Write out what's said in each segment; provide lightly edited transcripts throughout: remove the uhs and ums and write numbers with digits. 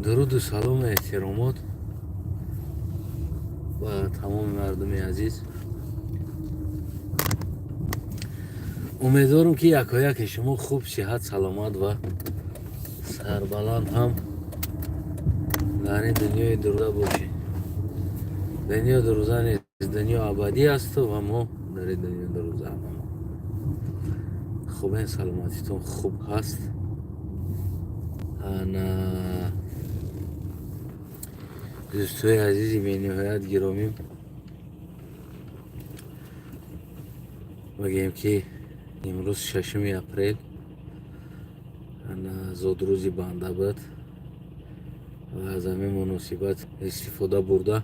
дуруду салому эҳтиромот ба тамоми мардуми азиз. умедворам ки якояки шумо хуб сиҳат саломат ва сарбаланд ҳам дар ин дунёи дуруда бошед. дунё дуруза нест, дунё абадӣ асту ва мо дар ин дунё дурузаам. хуб ин саломатитон хуб ҳаст. дӯстои азизи бениҳоят гиромим, бигем ки имрӯз 6 апрел зодрӯзи банда буд ва аз ҳамин муносибат истифода бурда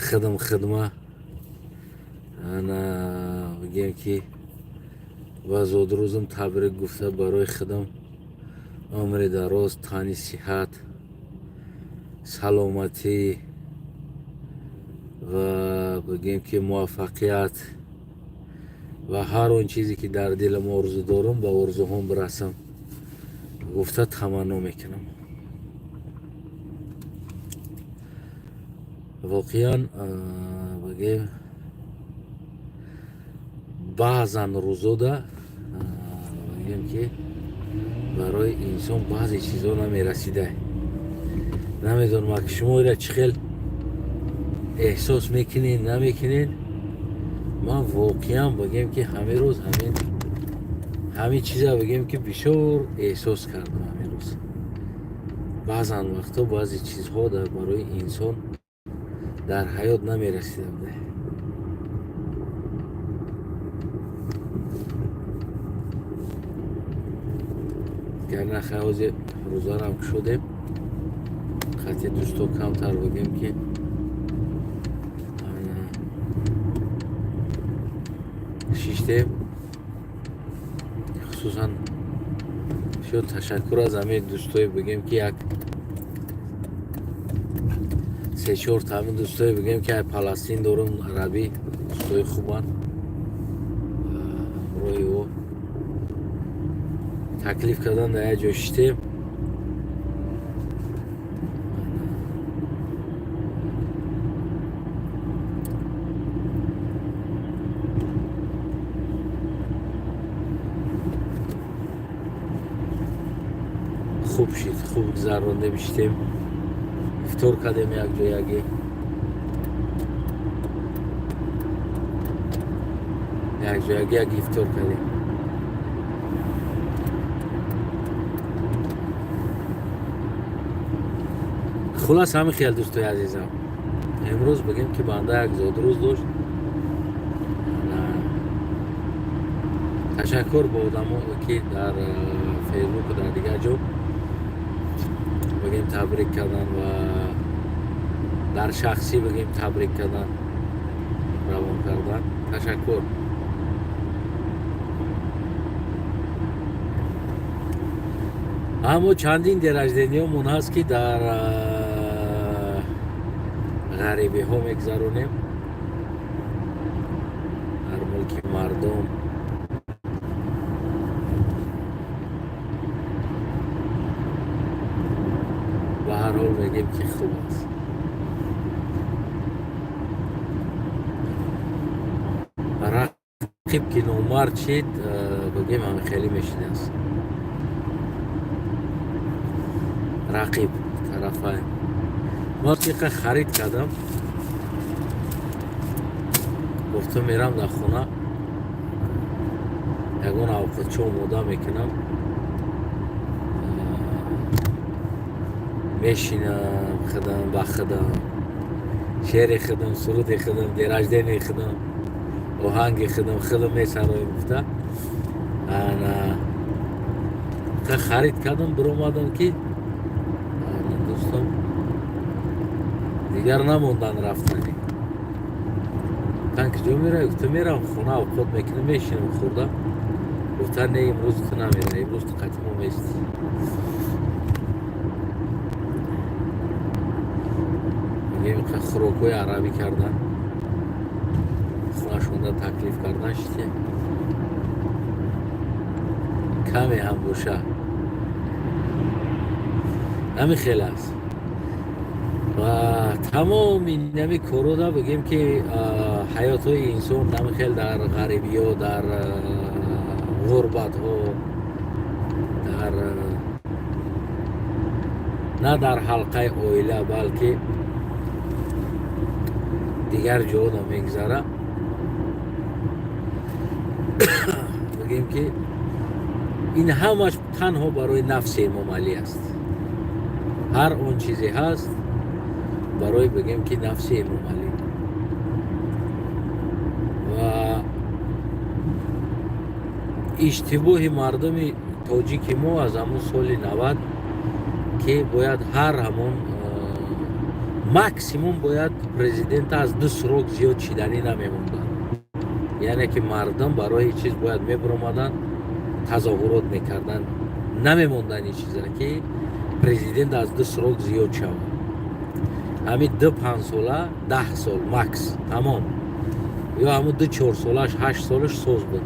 хидма бигем ки ба зодрӯзам табрик гуфта барои хидм умри дароз, тани сиҳат, саломатӣ ва бигем ки муваффақият ва ҳар он чизе ки дар дилам орзу дорам ба орзуҳом бирасам гуфта таманно мекунам. воқеан бигем баъзан рӯзода бигем ки барои инсон баъзе чизҳо намерасида. намедонам аки шумо ира чӣ хел эҳсос мекунед намекунед. ман воқеан бигем ки ҳамин рӯз ҳамин чиза бигем ки бисёр эҳсос кардам. ҳамин рӯз баъзан вақто баъзе чизҳо барои инсон дар ҳаёт намерасида буда. гарна хаёзи рӯзарам шудем хати дӯсто камтар бигем ки шиштем. хусусан шуд ташаккур аз ҳамаи дӯстои бигем ки як 3-4 та ҳамин дӯстои бигем ки аз Паластин дорум, арабӣ дӯстои хубан. амрои о таклиф кардан дар як ҷо шиштем. хуб шид, хуб гузаронда биштем. ифтор кардем якҷояге. якҷояге як ифтор кардем. хулас ҳамин хел дӯстои азизам, имрӯз бигем ки банда як зодрӯз дошт. ташаккур ба одамо ки дар фейсбуку дар дигар ҷо бигем табрик кардан ва дар шахсӣ бигем табрик кардан равон кардан. ташаккур. аммо чандин дераждениёмон ҳаст ки дар ғарибиҳо мегузаронем, дар мулки мардум. ба ҳар ҳол мегем ки хуб аст. рақиб ки номард шид бигем ҳами хеле мешидаст. рақиб тарафайн. ман ҳақиқа харид кардам. гуфтам мерам дар хона ягон авқатчо омода мекунам, мешинам, хидам ба хидам, шеъре хидам, суруде хидам, дераждене хидам, оҳанге хидам, хидам месароем гуфта харид кардам. биромадам ки дӯстам дигар намондан рафтани. танки ҷо меравӣ? гуфта мерам хона авқот мекунам, мешинам хӯрдам. гуфта не, имрӯз ту намера, имрӯз ту қатъи мо мести. мегем хӯрокҳои арабӣ кардан, хунашонда таклиф кардан шите каме ҳам боша. همین خیلی است و تمام این نمی کرونا بگیم که حیات های انسان نمی خیلی در غریبی ها در غربت ها در نه در حلقه اویله بلکه دیگر جا میگذره بگیم که این همش تنها برای نفس امام علی است هر اون چیزی هست برای بگیم که نفس امام علی و اشتباه مردم تاجیک ما از همون سال 90 که باید هر همون ماکسیموم باید پرزیدنت از 2 سراغ زیاد چیدنی نمیموندن یعنی که مردم برای چیز باید میبرامدن تظاهرات میکردن نمیموندن این چیزا که پرزیدنت از 2 سراغ زیاد شود همین 2-5 ساله 10 سال ماکس تمام یا همون 2-4 سالش 8 سالش سوز بود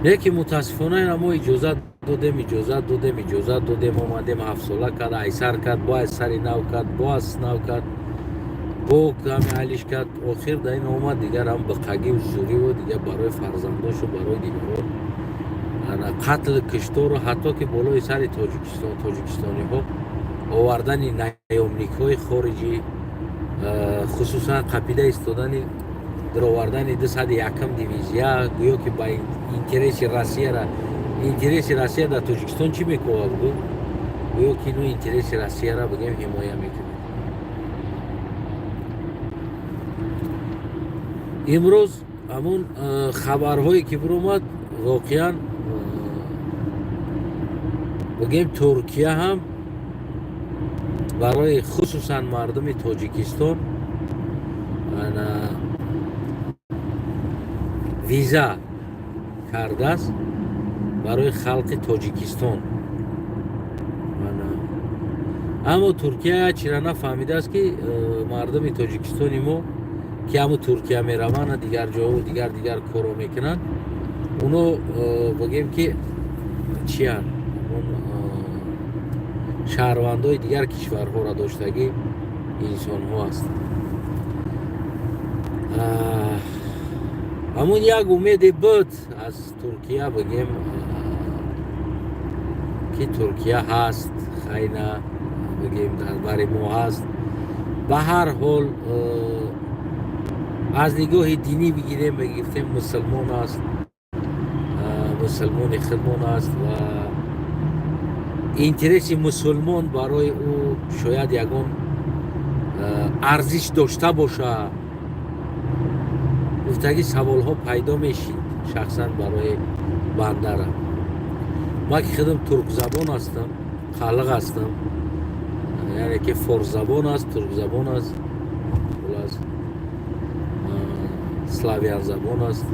یکی متاسفانه ما اجازت دادیم اومدیم 7 ساله کرد ایسر کرد باید سری نو کرد باز نو کرد با کمی حلیش کرد آخر در این اومد دیگر هم به قگی و زوری و دیگر برای فرزنداش و برای دیگران قتل کشتار و حتی که بالای سر تاجیکستانی ها آوردن نیامنیک های خارجی خصوصا قپیده استادن در آوردن 201 دیویزیا گویا که با اینترس روسیه در تاجیکستان چی میکنه گویا که اینو اینترس روسیه را بگیم حمایت میکنه امروز همون خبرهایی که برآمد واقعا بگیم ترکیه هم برای خصوصا مردم تاجیکستان ویزا کرده است برای خلق تاجیکستان اما ترکیه چرا نفهمیده است که مردم تاجیکستانی ما که همون ترکیه میروند دیگر جا و دیگر کارو میکنن اونو بگیم که چی هست اون شهروندای دیگر کشورها را داشتگی انسان ها هست همون یک امید بود از ترکیه بگیم که ترکیه هست خیلی بگیم در بر ما هست به هر حال از نگاه دینی بگیریم بگفتیم مسلمان است مسلمان خدمان است و اینترس مسلمان برای او شاید یگان ارزش داشته باشه گفتگی سوال ها پیدا میشید شخصا برای بنده را ما که خودم ترک زبان هستم خلق هستم یعنی که فارس زبان است ترک زبان است سلاویان زبان است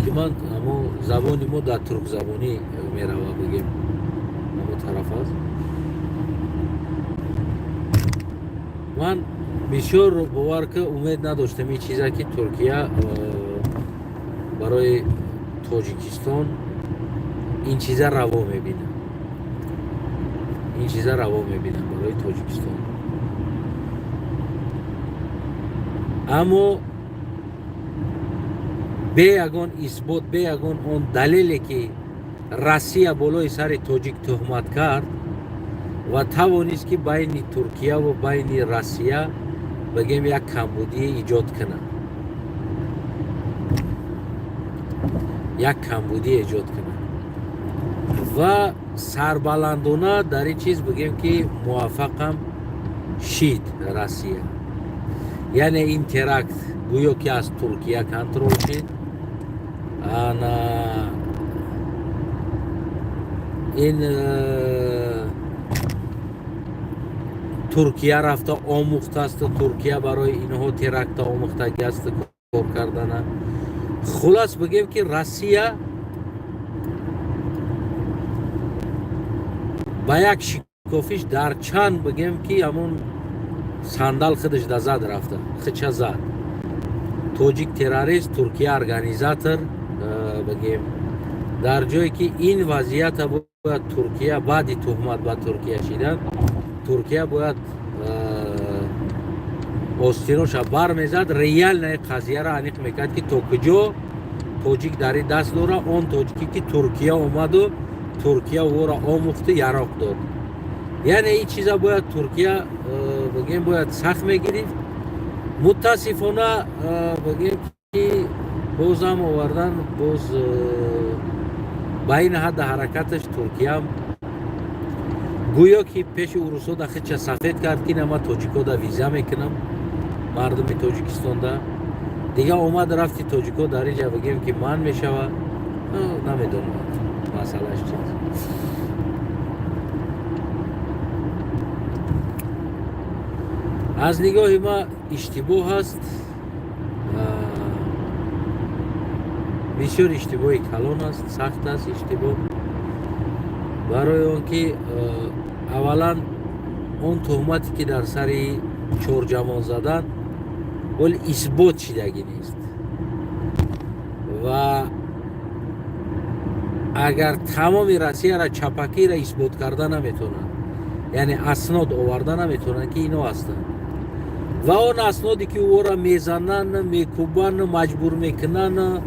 که من اما زبانی ما در ترک زبانی میروه بگیم اما طرف است من بسیار باور که امید نداشتم این چیزا که ترکیه برای تاجیکستان این چیزا روا میبینه برای تاجیکستان اما به یگان اثبات به یگان اون دلیلی که روسیه بالای سر تاجیک تهمت کرد و توانست که بین ترکیه و بین روسیه بگیم یک کمبودی ایجاد کنه و سربلندانه در این چیز بگیم که موفقم شید روسیه یعنی این ترکت گویا که از ترکیه کنترل شد این ترکیه رفته آموخته است ترکیه برای اینها ترکت آموخته است کار کردن خلاص بگیم که روسیه با یک شکافیش در چند بگیم که همون صندل خودش در زد رفته خچه زد تاجیک تروریست ترکیه ارگانیزاتور بگیم در جایی که این وضعیت باید ترکیه بعدی تهمت با ترکیه شدن ترکیه باید استینوش بر میزد ریال نه قضیه را انیق میکرد که تو کجا توجیک داری دست داره اون توجیکی که ترکیه اومد و ترکیه او را آموخته یراق داد یعنی این چیزا باید ترکیه بگیم باید سخت میگیرید متاسفانه بگیم که باز هم آوردن باز بین حد حرکتش ترکیه هم گویا که پیش اروسا دا خیلی سفید کرد که نما توجیکو دا ویزا میکنم مردم توجیکستان دا دیگه اومد رفتی توجیکو داری جا بگیم که من میشوه نمیدونم مسئلهش چیز از نگاه ما اشتباه هست بسیار اشتباهی کلان است سخت است اشتباه برای اون که اولا اون تهمتی که در سر چور جوان زدن ولی اثبات شدگی نیست و اگر تمام روسیه را چپکی را اثبات کرده نمیتونن یعنی اسناد آورده نمیتونن که اینو هستن و اون اسنادی که او را میزنن میکوبن مجبور میکنن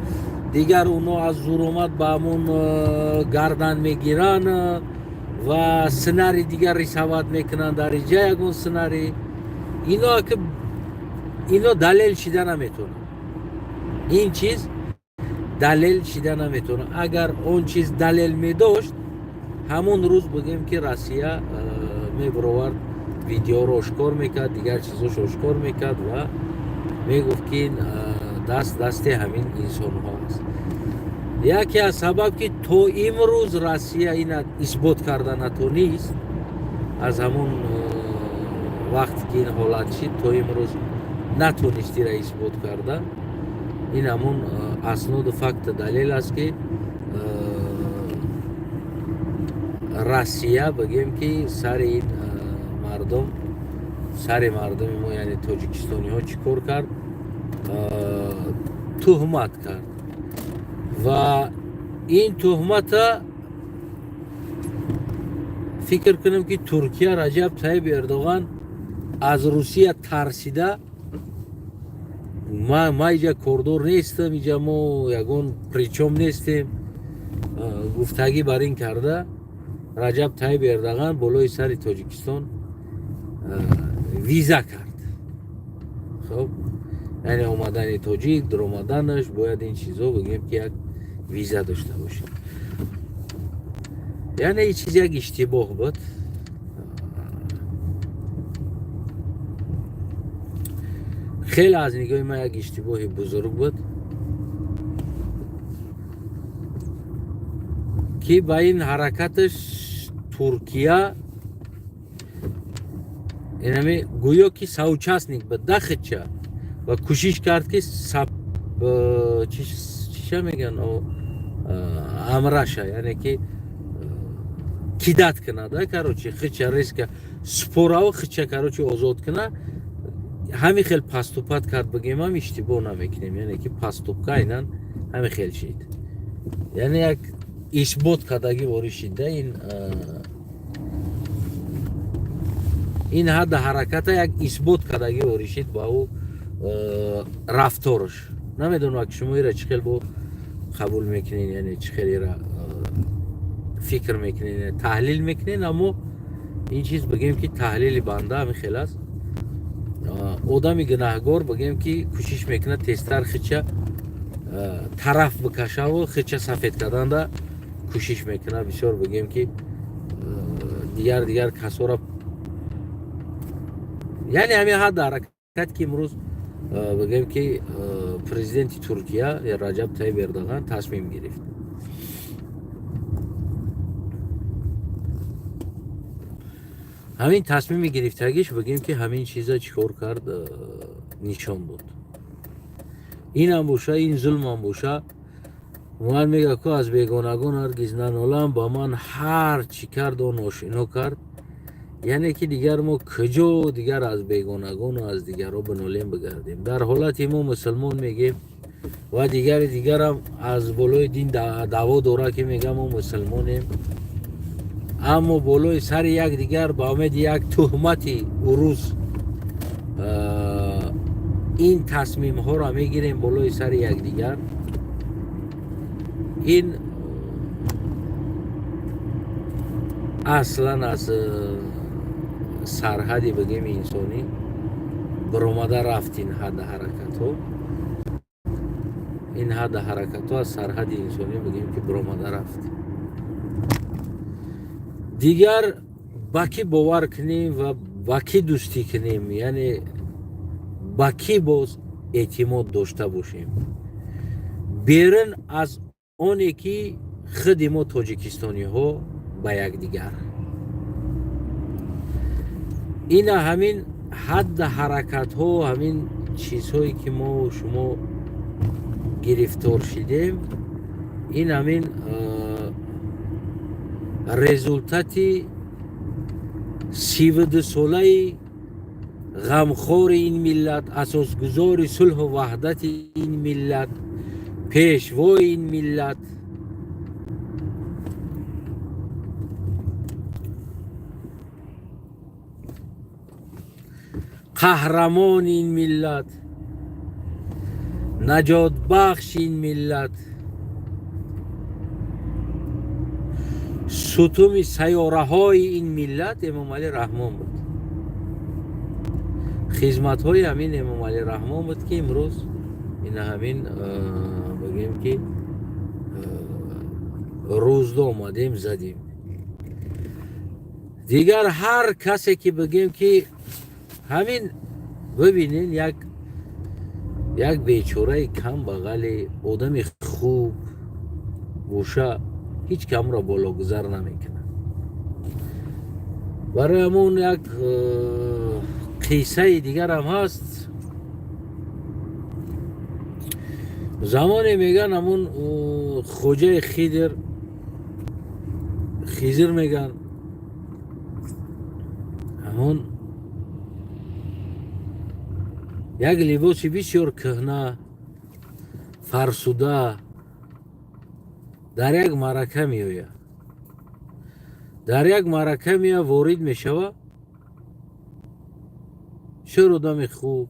دیگر اونو از زور اومد با همون گردن میگیرن و سناری دیگر رساوت میکنن در اینجا یکون سناری اینا که اینا دلیل شده نمیتونه این چیز دلیل شده نمیتونه اگر اون چیز دلیل میداشت همون روز بگیم که روسیه میبروورد ویدیو رو اشکار میکرد دیگر چیزاش اشکار میکرد و میگفت که دست همین انسان ها است یکی از سبب که تو امروز روسیه این اثبات کرده نتونیست از همون وقتی که این حالت شد تو امروز نتونستی را اثبات کرده این همون اسناد فکت دلیل است که روسیه بگیم که سر این مردم ما یعنی تاجیکستانی ها چیکار کرد تهمت کرد و این تهمت فکر کنم که ترکیه رجب طیب اردوغان از روسیه ترسیده ما اینجا کوردور نیستم اینجا ما یگون پریچوم نیستیم گفتگی بر این کرده رجب طیب اردوغان بالای سر تاجیکستان ویزا کرد خب یعنی اومدن تاجیک در اومدنش باید این چیزا بگیم که یک ویزا داشته باشه یعنی این چیز یک اشتباه بود خیلی از نگاه ما یک اشتباه بزرگ بود که با این حرکتش ترکیه یعنی گویا که سوچاسنیک به دخچه و کوشش کرد که چیشه میگن امرشه یعنی که کیدت کنه ده کاروچی خچه ریسک سپورا و خچه کاروچی آزاد کنه همین خیلی پستوپت کرد بگیم هم اشتباه نمیکنیم یعنی که پستوپکا اینن همین خیلی شید یعنی یک اثبات کردگی واری شده این حد حرکت یک اثبات کردگی واری شد با او رفتارش نمیدونم که شما ایره چه خیلی با قبول میکنین یعنی چه خیلی را فکر میکنین تحلیل میکنین اما این چیز بگیم که تحلیل بنده همین خیلی است آدمی گناهگار بگیم که کوشش میکنه تستر خچه طرف بکشه و خچه سفید کردن ده کوشش میکنه بسیار بگیم که دیگر کسا را یعنی همین حد حرکت که امروز بگیم که پرزیدنت ترکیه یا رجب طیب اردوغان تصمیم گرفت همین تصمیم گرفتگیش بگیم که همین چیزا چیکار کرد نشان بود این هم باشه این ظلم هم باشه من میگه که از بیگانگان هرگز ننالم با من هر چی کرد و ناشنو کرد یعنی که دیگر ما کجا دیگر از بیگانگان و از دیگر رو بنالیم بگردیم در حالتی ما مسلمان میگیم و دیگر هم از بالای دین دعوا داره که میگم ما مسلمانیم اما بالای سر یک دیگر با امید یک تهمتی روز این تصمیم ها را میگیریم بالای سر یک دیگر. این اصلا از سرحدی بگیم انسانی برآمده رفت. این حد حرکت ها، این حد حرکت ها از سرحد انسانی بگیم که برآمده رفت. دیگر با کی باور کنیم و با کی دوستی کنیم، یعنی با کی باز اعتماد داشته باشیم بیرون از اونی که خود ما تاجیکستانی ها با یک دیگر. این همین حد حرکت ها، همین چیزهایی که ما و شما گرفتار شدیم، این همین رزولتاتی 32 ساله غمخوار این ملت، اساسگزار صلح و وحدت این ملت، پیشوای این ملت، قهرمان این ملت، نجات بخش این ملت، ستون سیاره های این ملت امام علی رحمان بود. خدمت های همین امام علی رحمان بود که امروز این همین بگیم که روزده آمدیم زدیم. دیگر هر کسی که بگیم که همین ببینین یک بیچاره کم بغل آدم خوب باشه هیچ کم را بالا گذار نمیکنه. برای همون یک قصه دیگر هم هست. زمانی میگن همون خوجه خیزر میگن همون یک لباسی بسیار کهنه فرسوده در یک معرکه میآید. در یک معرکه میآید وارد میشود. شور آدم خوب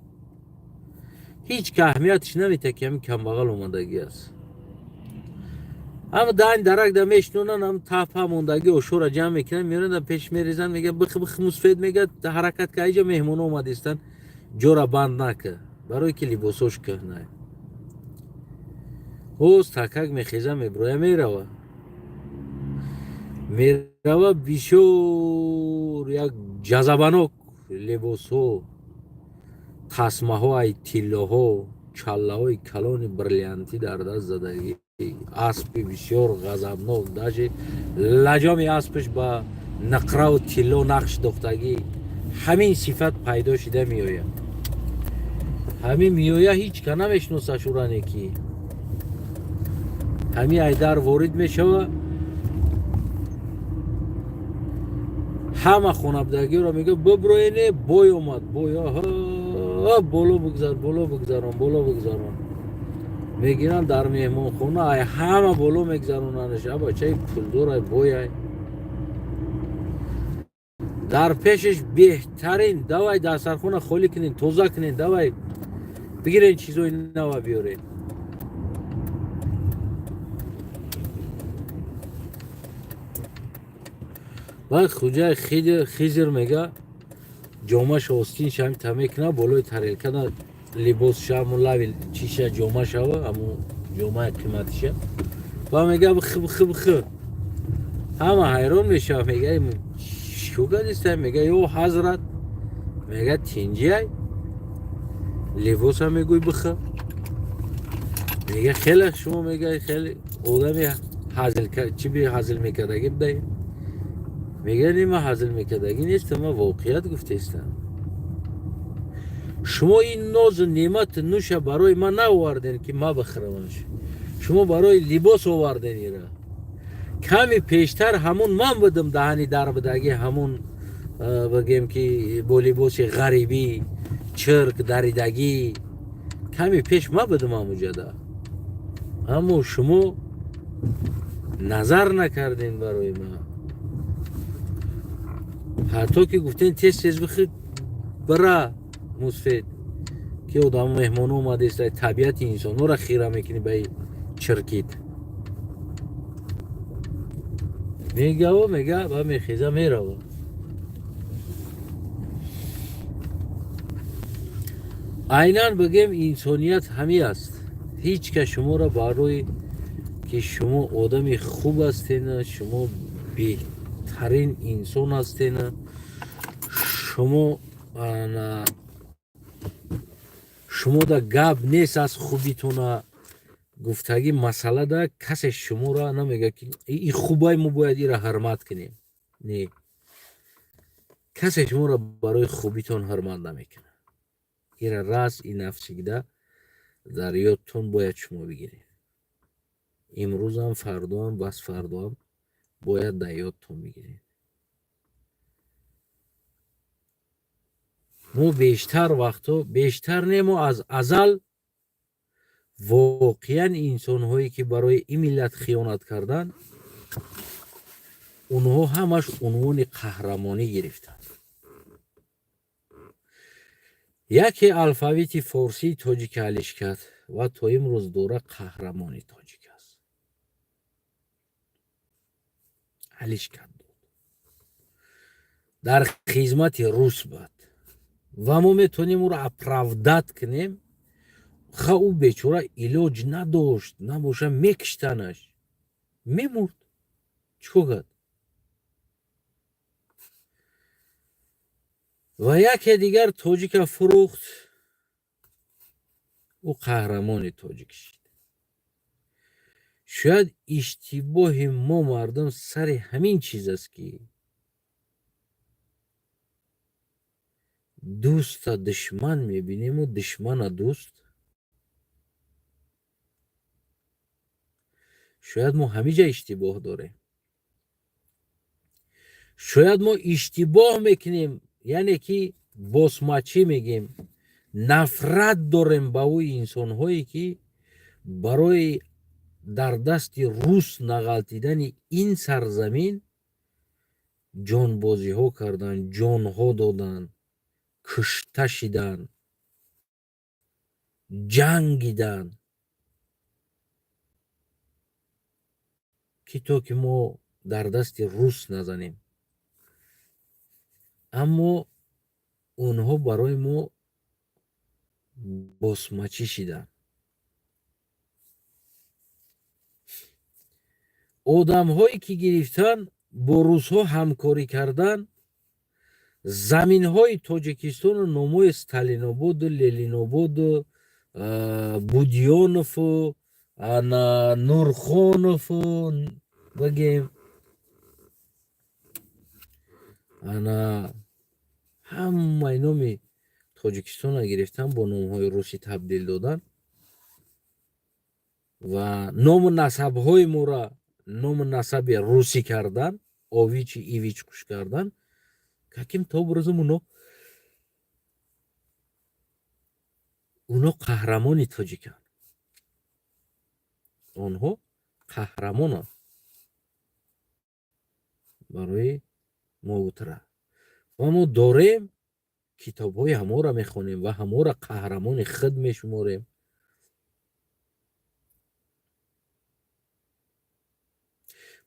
هیچ که اهمیتش نمیده که همین کم بغل اومدگی است. اما داین درک دا میشنونن، هم تپ هموندگی و شور جمع میکنن، میرن پیش میریزن، میگه بخ مسفید، میگه حرکت که اینجا مهمون اومدیستن جورا بند نکه برای که لباسوش کهنه. اوز تکک میخیزه میبروه میروه بیشور یک جذبانک لباس ها، تسمه های تیله ها، چله های کلان بریلانتی در دست زدگی، اسبی بسیار غضبناک داشت، لجام اسبش با نقره و تیله نقش دختگی، همین صفت پیدا شده میآید. همین میآید هیچ که نمیشناسه شورانه کی. همین ایدر وارد میشود، همه خانبدگی را میگه ببروینه بوی اومد، بوی ها بالا بگذارم میگیرن در مهمان خونه، همه بالا میگذاروننش. ابا چه پولدار بوی در پیشش بهترین دوای دسترخونه خالی کنین، توزه کنین، دوای بگیرین چیزای نو بیارین. و خوجه خیزر میگه جامعش آستین شمی تمیکنه بالای تریلکنه لباس شم لوی چیشه جامعه شوه، همون جامعه قیمتشه. و میگه بخ همه حیران میشه، میگه شو گدیسته؟ میگه یو حضرت، میگه تینجی های لباس هم میگوی بخ. میگه خیلی شما میگه خیلی آدمی چی بی حاصل میکردگی بدهی؟ میگه نیمه حاصل میکردگی نیست، ما واقعیت گفته استم. شما این ناز نعمت نوش برای ما ناوردین که ما بخرمش، شما برای لباس آوردین. ایره کمی پیشتر همون من بودم دهنی در بدگی، همون بگیم که با لباس غریبی چرک دریدگی کمی پیش ما بودم همونجا. اما شما نظر نکردین برای ما. حتی که گفتن تست بخیر برا مصفید که آدم مهمان اومده است طبیعت انسان را خیره میکنی به چرکید میگه و میگه و میخیزه میره و عیناً بگیم انسانیت همی است هیچ که شما را برای که شما آدم خوب هستین شما بهترین انسان هستین شما شما دا گپ نیست از خوبیتون گفتگی مسئله دا کسی شما را نمیگه که این خوبای ما باید این را حرمت کنیم نه کسی شما را برای خوبیتون حرمت نمیکنه این را راست این نفسیگی دا در یادتون باید شما بگیرید امروز هم فردا هم بس فردا هم باید در یادتون بگیرید ما بیشتر وقتا بیشتر نمو از ازل واقعا انسان هایی که برای این ملت خیانت کردن اونها همش عنوان قهرمانی گرفتن یکی الفابت فارسی تاجیک حلش کرد و تا امروز دوره قهرمانی تاجیک است حلش کرد در خدمت روس بود و ما میتونیم او را اپراودت کنیم او بیچاره علاج نداشت نباشه میکشتنش میمورد چوگد و یکی دیگر تاجیک فروخت او قهرمان تاجیک شد شاید اشتباه ما مردم سر همین چیز است که دوست دشمن میبینیم و دشمن دوست شاید ما همه جا اشتباه داریم شاید ما اشتباه میکنیم یعنی که بسمچی میگیم نفرت داریم با اوی انسان هایی که برای در دست روس نغلطیدن این سرزمین جانبازی ها کردن جان ها دادن کشته شدن جنگیدن که تا که ما در دست روس نزنیم اما اونها برای ما بسمچی شدن آدم هایی که گرفتن با روس ها همکاری کردن زمین های تاجیکستان و ناموی ستالیناباد و لینیناباد و بودیانوف و نورخانوف و بگیم همه نام تاجیکستان را گرفتن با نام های روسی تبدیل دادن و نام نسب های ما را نام نسب روسی کردن آویچ ایویچ کش کردن که تا برزم اونا قهرمانی تاجیکن آنها قهرمان برای موتره و ما داریم کتاب های همه را میخونیم و همه را قهرمان خود میشماریم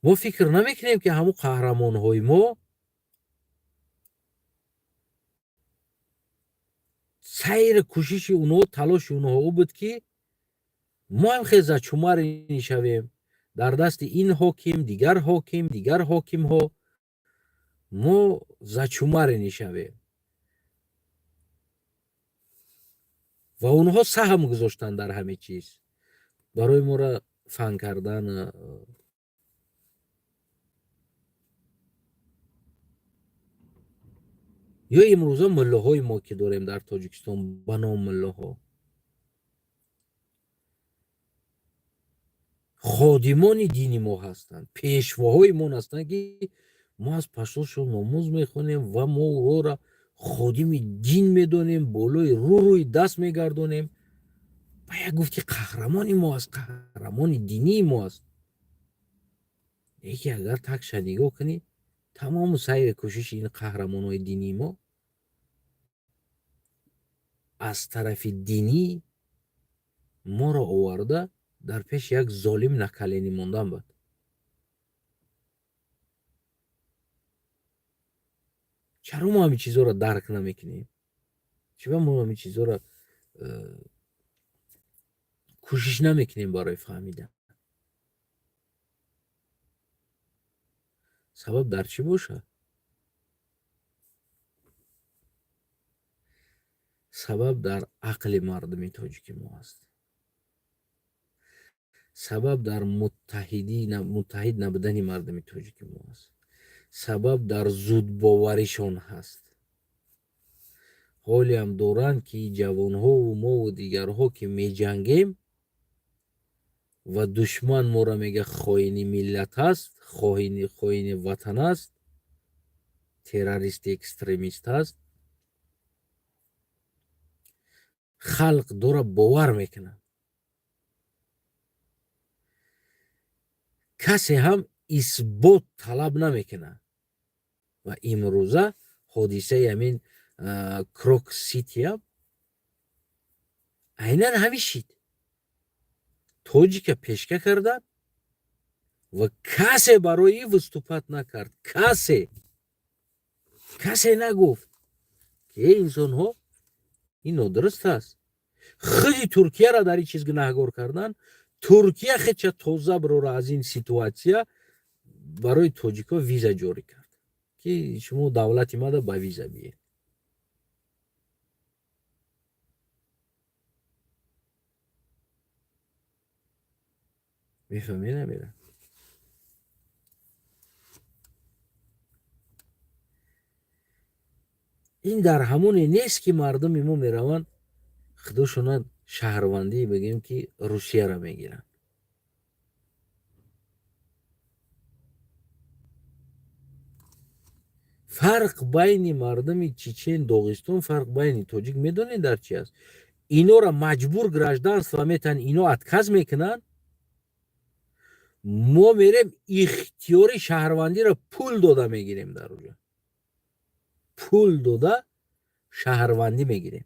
ما فکر نمیکنیم که همون قهرمان های ما سیر کوشش اونها تلاش اونها بود که ما هم خیلی زچومر نشویم در دست این حاکم دیگر حاکم ها ما زچومر نشویم و اونها سهم گذاشتن در همه چیز برای ما را فن کردن یا امروزه ملاهای ما که داریم در تاجیکستان به نام ملاها خادمان دینی ما هستند پیشواهای ما هستند که ما از پشتشون نماز میخونیم و ما او را خادم دین میدونیم بالای روی دست میگردونیم باید گفت که قهرمان ما است قهرمان دینی ما است یکی اگر تک شنیگاه کنی тамому сайри кӯшиши ин қаҳрамонои динии мо аз тарафи динӣ моро оварда дар пеши як золим накалени мондан буд. чаро мо ҳамин чизҳоро дарк намекунем? чиба мо ҳамин чизҳоро кӯшиш намекунем барои фаҳмидан? сабаб дар чӣ бошад? сабаб дар ақли мардуми тоҷики мо аст. сабаб дар муттаҳид набудани мардуми тоҷики мо аст. сабаб дар зудбоваришон ҳаст. ҳолеам доранд ки ҷавонҳову мову дигарҳо ки меҷангем ва душман моро мега хоини миллат аст, хоини ватан аст, террорист, экстремист аст. халқ дора бовар мекунад. касе ҳам исбот талаб намекунад. ва имрӯза ҳодисаи ҳамин крок ситиам айнан ҳамин шид. тоҷика пешка карданд ва касе барои выступат накард. касе нагуфт ки инсонҳо ин нодуруст аст. худи туркияро дар ин чиз гунаҳгор карданд. туркия хеча тоза барора аз ин ситуатсия барои тоҷикҳо виза ҷорӣ кард ки шумо давлати мада ба виза биед. мефаҳмед намера? ин дар ҳамоне нест ки мардуми мо мераванд худошонанд шаҳрвандӣ бигем ки русияро мегиранд. фарқ байни мардуми чечен, доғистон, фарқ байни тоҷик медонед дар чи аст? инора маҷбур гражданство метан, ино отказ мекунанд. мо мерем ихтиёри шаҳрвандиро пул дода мегирем. дар оҷо пул дода шаҳрвандӣ мегирем.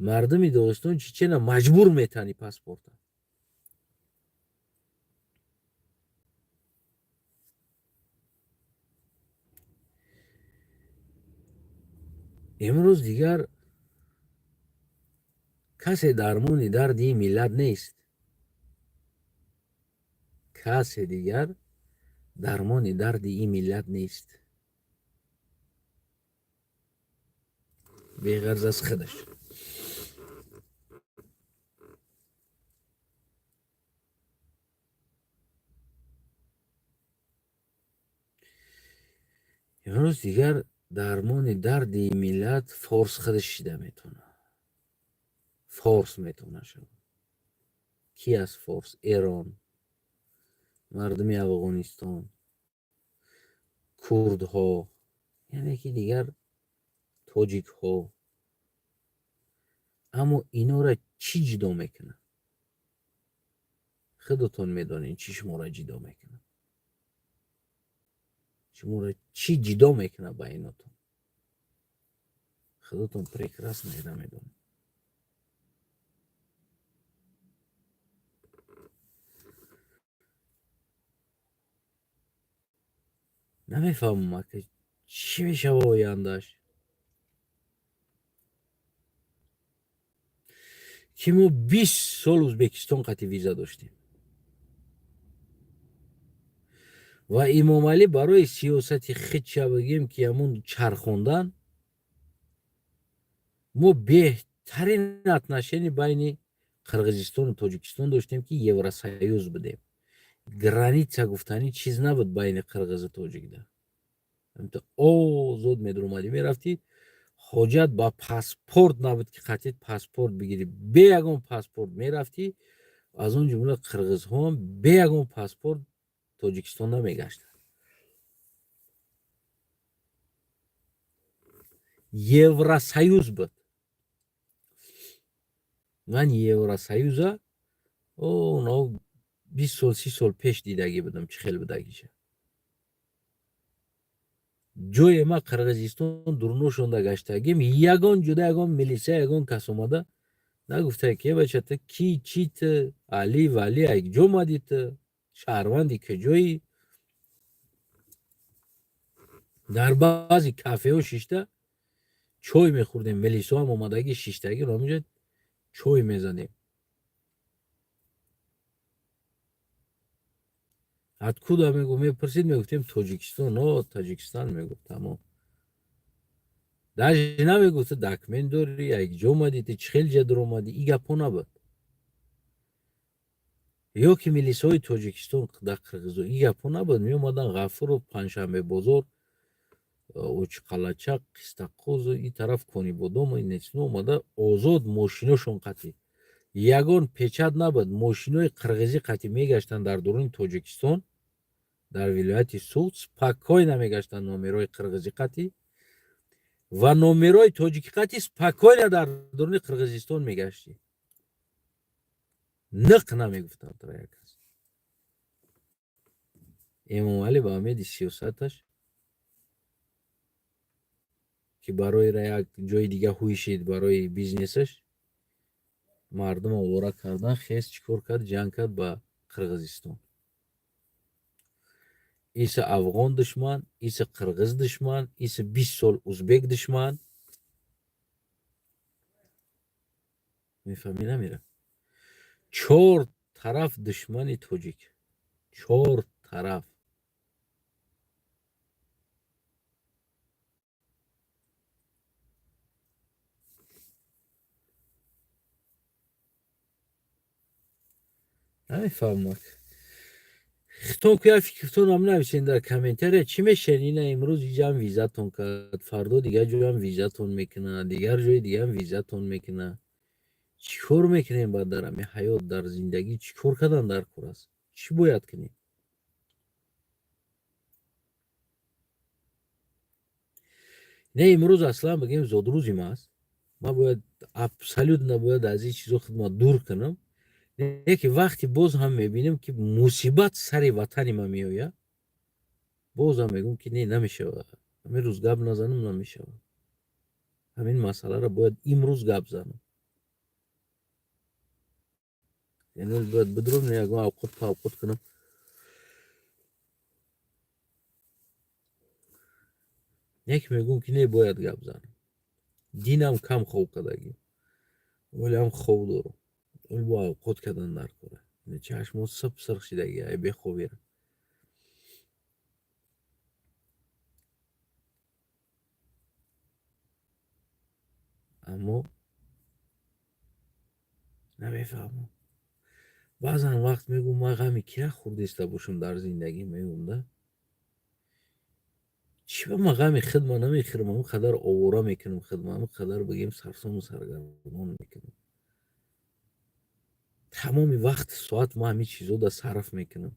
мардуми доғистон, чечена маҷбур метани паспорта. имрӯз дигар касе дармони дарди ин миллат нест. касе дигар дармони дарди ин миллат нест. беғарз аз худаш. имрӯз дигар дармони дарди ин миллат форс худаш шида метавонад. форс метавонад шавад. ки аст форс? эрон, мардуми афғонистон, курдҳо, яъне ки дигар тоҷикҳо. аммо инора чӣ ҷудо мекунад? худатон медонед чӣ шуморо ҷудо мекунад? шуморо чӣ ҷудо мекунад ба инотон? худатон прекрасно медонед. намефаҳмам ака чӣ мешава ояндааш? ки мо 20 сол Ӯзбекистон қатъи виза доштем ва Имомалӣ барои сиёсати худша бигем ки ҳамун чархондан, мо беҳтарин атношени байни Қирғизистону Тоҷикистон доштем ки Евросоюз будем. граница гуфтани чиз набуд байни қирғизу тоҷикда. озод медромадӣ мерафтӣ, ҳоҷат ба паспорт набуд ки қатъи паспорт бигирӣ. бе ягон паспорт мерафтӣ. аз он ҷумла қирғизҳо ҳам бе ягон паспорт Тоҷикистонда мегаштанд. Евросоюз буд. ман Евросоюза 20 сол 30 сол пеш дидагӣ будам чӣ хел будагиша. جای ما قرقیزستان درنوشونده گشتگیم یگان جدا یگان میلیسه یگان کس اومده نگفته که بچه تا کی چیت علی ولی ایک جو مدیت شهروندی که جایی در بعضی کافه و شیشته چوی میخوردیم میلیسه هم اومدگی شیشتگی رو میجد چوی میزنیم از کدا میگو میپرسید میگفتیم تاجیکستان نه تاجیکستان میگفت تمام داشت نمیگفت دکمن داری یک جو مدیتی چخیل جدر اومدی ای گپو نبود یا که میلیسه های تاجیکستان در قرقیزو ای گپو نبود میومدن غفور و پنجشنبه بازار اوچ قلچق قستقوز و این طرف کنی بودم و این نچنو اومده آزاد ماشیناشون قطعی یگان پیچد نبود ماشینای قرقیزی قطعی میگشتن در درون تاجیکستان در ولایت سوت پاکای نمیگشتن نومرای قرقیزی قطعی و نومرای تاجیکی قطعی پاکای در درون قرقیزستان میگشتی نق نمیگفتن ترا یک کس امام علی با امید سیاستش که برای را یک جای دیگه هویشید برای بیزنسش مردم آواره کردن خیست چیکار کرد جنگ کرد با قرقیزستان ایسه افغان دشمن ایسه قرقیز دشمن ایسه 20 سال ازبک دشمن میفهمی نمیره 4 طرف دشمنی تاجیک 4 طرف نمیفهمم خطون که فکرتون هم نویسین در کامنتر چی میشنین امروز اینجا هم ویزاتون کرد فردا دیگه جای هم ویزاتون میکنه دیگر جای دیگه هم ویزاتون میکنه چیکار میکنین بعد در همین حیات در زندگی چیکار کردن در کراس چی باید کنین نه امروز اصلا بگیم زودروزی ما است ما باید ابسولوت نباید از این چیزا خود دور کنم نه که وقتی باز هم میبینیم که مصیبت سر وطن ما میآید باز هم میگم که نه نمیشه همین روز گپ نزنم نمیشه همین مسئله را باید امروز گپ زنم یعنی باید بدرم نه یکم اوقات تا اوقات کنم یک میگم که نه باید گپ زنم دینم کم خوب کدگی ولی هم خوب دارم ولی با اوقات کردن در کنه یعنی چشم سب سرخ شدگی ای بخوابی را اما نمیفهمم بعضا وقت میگم ما غمی که خوردیسته باشم در زندگی میگم ده چی به ما غمی خدمه نمیخیرم همون قدر آواره میکنم خدمه همون قدر بگیم سرسام و سرگرمان میکنم تمام وقت ساعت ما همین چیزو دا صرف میکنم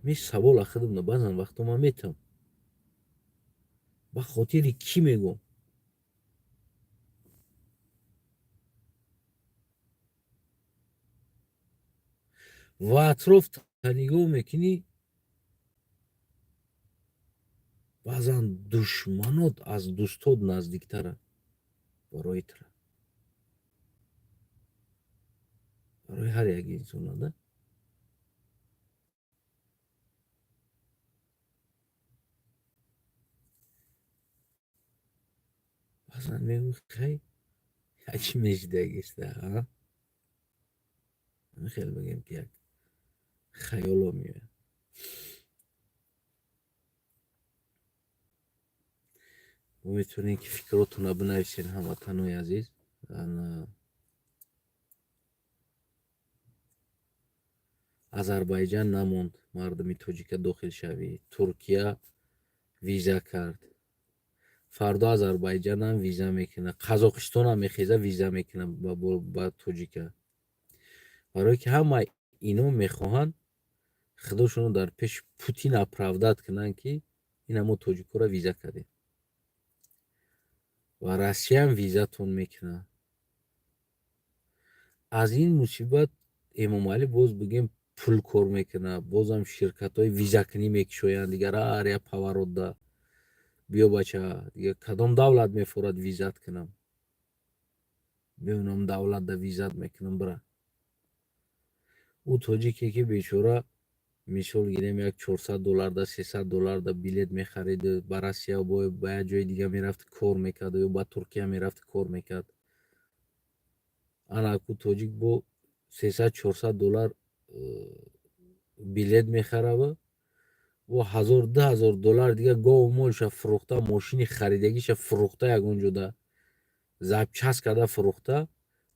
می سوال خودم بعضا وقتا ما میتم با خاطر کی میگم و اطراف نگاه میکنی بعضا دشمنات از دوستات نزدیکتره برای تره برای هر یک انسان ده بعضا میگم خیلی یک مجدگیست ها خیلی بگم که یک خیال ها میاد و میتونین که فکراتون رو بنویسین هموطنای عزیز آذربایجان نموند مردمی تاجیک داخل شوی ترکیه ویزا کرد فردا آذربایجان هم ویزا میکنه قزاقستان هم میخیزه ویزا میکنه با تاجیک برای که همه اینو میخواهن خودشون در پیش پوتین اپراودات کنن که این همو تاجیکو را ویزا کرده و روسیه هم ویزاتون میکنه از این مصیبت امام علی باز بگیم пул кор мекунад, бозам ширкатҳои визакунӣ мекушоянд дигар аря паворотда биё бача дигар кадом давлат мефорад визат кунам, бибинам давлатда визат мекунам бира. ӯ тоҷике ки бечора мисол гирем як $400 $300 билет мехариду ба Россия ба як ҷои дига мерафти кор мекард ё ба Туркия мерафти кор мекард. Анаку тоҷик бо $300-400 билет мехарава бо $1000-2000 дига гов молша фурӯхта, мошини харидагиша фурӯхта, ягон ҷода запчаст карда фурӯхта,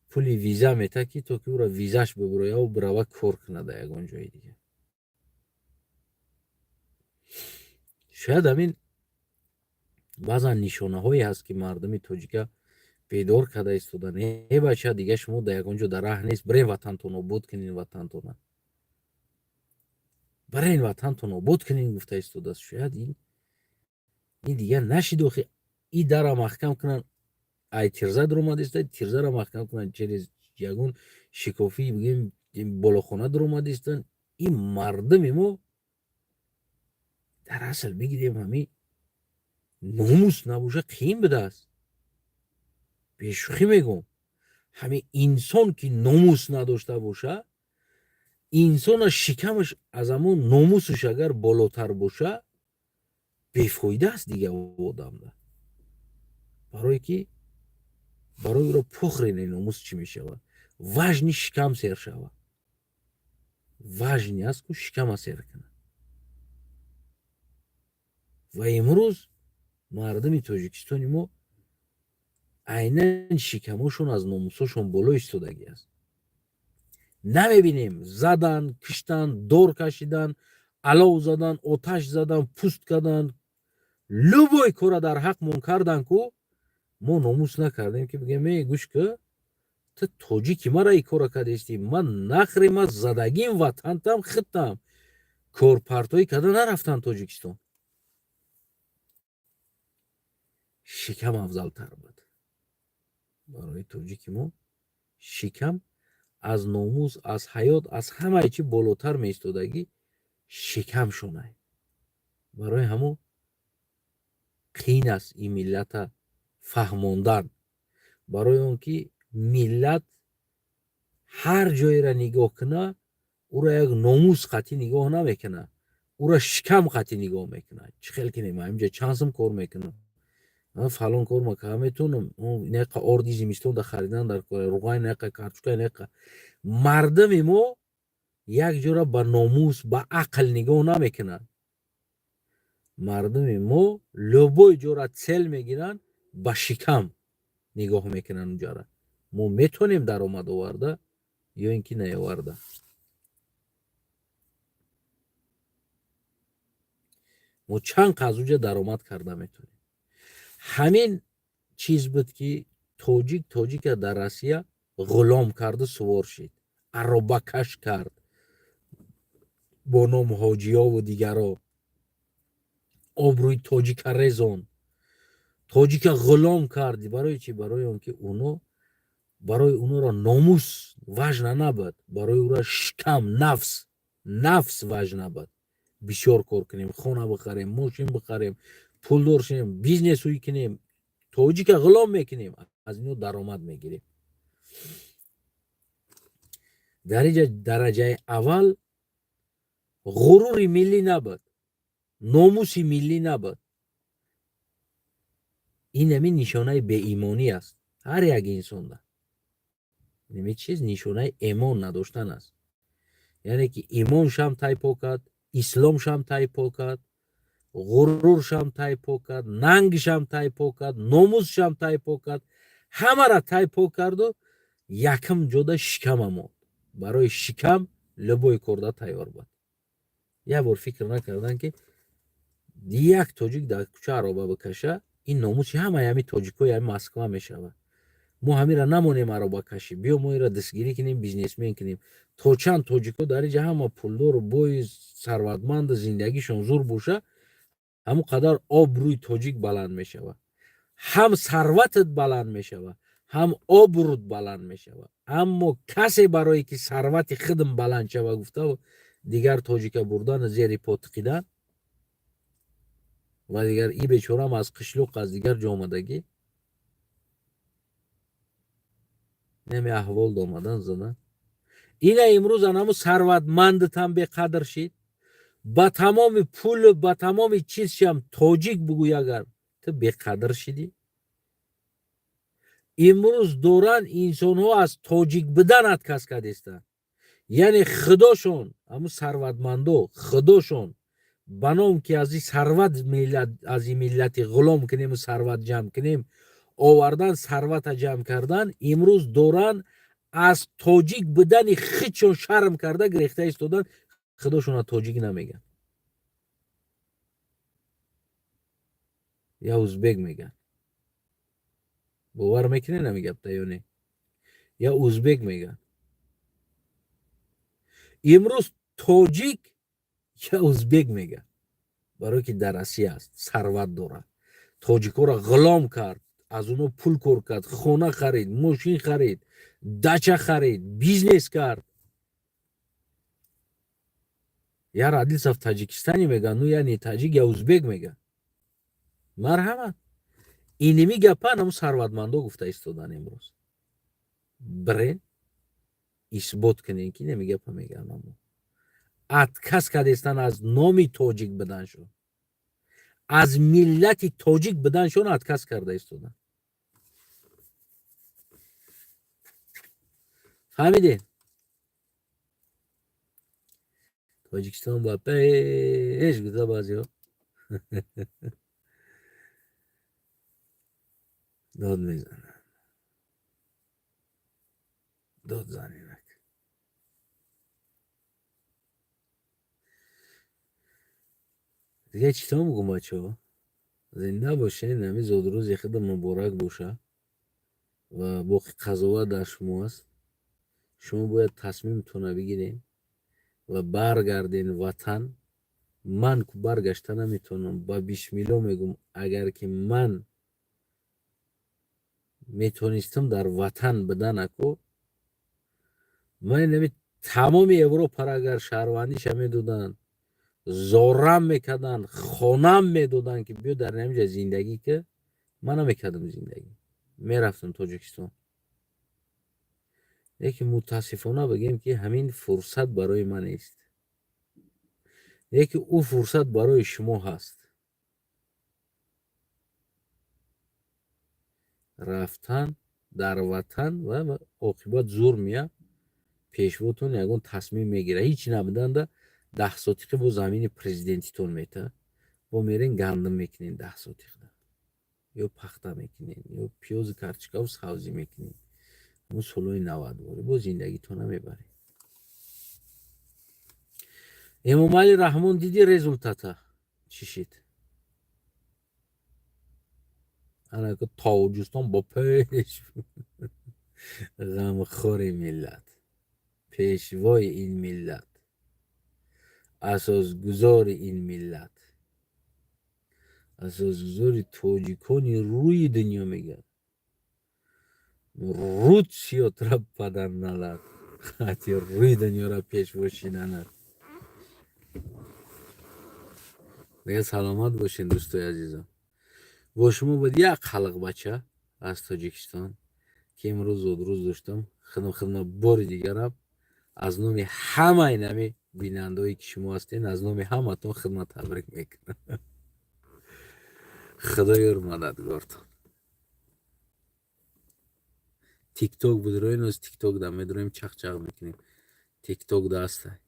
пули виза мета ки то ки ӯро визаш бибирояв бирава кор кунада ягон ҷои дига. шояд ҳамин баъзан нишонаҳое ҳаст ки мардуми тоҷика бедор карда истодан. Бача дига шумо да ягон ҷо да раҳ нест, барен ватантон обод кунин, ватантона барен ватантон обод кунин гуфта истодааст. шояд ин дига нашидохи и дара маҳкам кунан, ай тирза дуромадиста тирзара маҳкам кунан, через ягон шикофӣ бигем болохона дуромадистан. ин мардуми мо дар асл бигирем ҳамин номус набоша қиин будааст. бешӯхӣ мегӯм, ҳамин инсон ки номус надошта боша, инсона шикамаш аз ҳамон номусаш агар болотар боша, бефоида аст дига одамда. барое ки барои ӯро пухрини номус чӣ мешавад? важни шикам сер шавад. важни аст ку шикама сер кунад. ва имрӯз мардуми тоҷикистони мо айнан шикамошон аз номусошон боло истодагӣ аст. намебинем задан, киштан, дор кашидан, алов задан, оташ задан, пуст кардан, любой кора дар ҳақмон кардан ку мо номус накардем ки бигем гӯш ка ту тоҷики мара и кора кардисти, ман нахре, ман задагим ватантам хиттам, корпартоӣ карда нарафтам Тоҷикистон. шикам афзалтар буд. барои тоҷики мо шикам аз номус, аз ҳаёт, аз ҳамаи чӣ болотар меистодагӣ шикам шонай. барои ҳамон қиин аст ин миллата фаҳмондан. барои он ки миллат ҳар ҷоеро нигоҳ куна, ӯро як номус қатӣ нигоҳ намекуна, ӯро шикам қатӣ нигоҳ мекуна. чӣ хел кинем, ҳаминҷа чанд сум кор мекунам, фалон кор мекунам, метунам неқа орди зимистон да харидан дар руғай, неқа картошка, неқа. мардуми мо як ҷора ба номус, ба ақл нигоҳ намекунад. мардуми мо любой ҷора цел мегиранд, ба шикам нигоҳ мекунанд. уҷара мо метонем даромад оварда ё ин ки наоварда. мо чанд қазуҷа даромад карда метонем. ҳамин чиз буд ки тоҷика дар Россия ғулом карду сувор шид, аробакаш кард бо ном ҳоҷиёву дигаро, обрӯи тоҷика резон, тоҷика ғулом кард. барои чӣ? барои он ки барои уноро номус важна набуд, барои ӯро шикам, нафс важна буд. бисёр кор кунем, хона бихарем, мошин бихарем, пулдор шудем, бизнесҳои кунем, тоҷика ғулом мекунем, аз ино даромад мегирем. дараҷаи аввал ғурури миллӣ набуд, номуси миллӣ набуд. ин ҳамин нишонаи беимонӣ аст ҳар як инсонда. ними чиз нишонаи эмон надоштан аст. яъне ки имоншам тайпо кард, исломшам тайпо кард, ғуруршам тайпо кард, нангшам тайпо кард, номусшам тайпо кард, ҳамара тайпо карду якам ҷода шикама монд. барои шикам любой корда тайёр буд. як бор фикр накардан ки як тоҷик дар кӯча ароба бикаша, ин номуси ҳамаи ҳамин тоҷикои ҳамин Москва мешавад. мо ҳамира намонем аробакашӣ, биё мо инро дастгирӣ кунем, бизнесмен кунем. то чанд тоҷико дар инҷа ҳама пулдору бои сарватманду зиндагишон зур боша, ҳамон қадар обрӯи тоҷик баланд мешавад, ҳам сарватат баланд мешавад, هم آبرود بلند می شود. اما کسی برای که ثروت خودم بلند شود گفته دیگر تاجیک بردن زیر پا تقیدن و دیگر ای بیچاره هم از قشلوق از دیگر جامدگی نمی احوال دامدن زدن. اینه امروز همو ثروتمندتان به قدر شید با تمام پول با تمام چیزش هم تاجیک بگوی اگر تو به قدر شدی. امروز دوران انسان ها از تاجیک بدن اتکس کردستن. یعنی خداشون همون ثروتمندو خداشون بنام که از این ثروت ملت از این ملت غلام کنیم و ثروت جمع کنیم آوردن ثروت جمع کردن. امروز دوران از تاجیک بدن خودشون شرم کرده گرفته ایستادن. خداشون تاجیک نمیگن یا ازبک میگن. باور میکنی نمیگم یا نه؟ یا ازبک میگن. امروز تاجیک یا ازبک میگن برای که در اسیا است ثروت داره. تاجیکا را غلام کرد از اونو پول کار کرد خونه خرید ماشین خرید دچه خرید بیزنس کرد. یا عادل صاحب تاجیکستانی میگن نو یعنی تاجیک یا ازبک میگن. مرحبا اینمی گپان هم ثروتمندا گفته ایستادن امروز. برین اثبات کنین که نمیگه پا میگن اما اتکس کردستن از نامی تاجیک بدن شد از ملت تاجیک بدن شون اتکس کرده ایستادن. فهمیدین؟ تاجیکستان با پیش گذار بازی ها داد میزنن داد زنینک. دیگه چیتا میگم بچه ها زنده باشه نمی زاد روز خود مبارک باشه و باقی قضاوت در شما است. شما باید تصمیمتون بگیرین و برگردین وطن. من که برگشته نمیتونم با 20 میلیون میگم اگر که من میتونستم در وطن بدن اکو من نمی تمام اروپا را اگر شهروندیش میدودن زورم میکردن خونم میدودن که بیو در نمیجا زندگی که من نمیکردم زندگی میرفتم تاجیکستان. یکی متاسفانه بگیم که همین فرصت برای من است. یکی او فرصت برای شما هست. رفتن در وطن و عاقبت زور میاد پیشواتون یگون تصمیم میگیره هیچی نمیدن ده 10 ساتیقه با زمین پرزیدنتیتون میته با میرین گندم میکنین 10 ساتیقه یا پخته میکنین یا پیاز کرچکا و سبزی میکنین اون سلوی 90 باره با زندگیتون میبرین. امام علی رحمان دیدی رزولتاتا چی شد؟ انا که تاجستان با پیش غمخوار ملت پیشوای این ملت اساسگذار این ملت اساسگذار تاجیکانی روی دنیا میگن رود سیات را پدر نلد خطی روی دنیا را پیشوا شیدند. دیگه سلامت باشین دوستای عزیزم. با شما بود یک خلق بچه از تاجیکستان که امروز روز داشتم خدمت بار دیگرم از نام همه اینمی بینندهایی که شما هستین از نام همه تون خدمت تبریک میکنم. خدای مددگارتون. تیک توک بود روی نوز تیک توک دم میدونیم چخ چخ میکنیم تیک توک دسته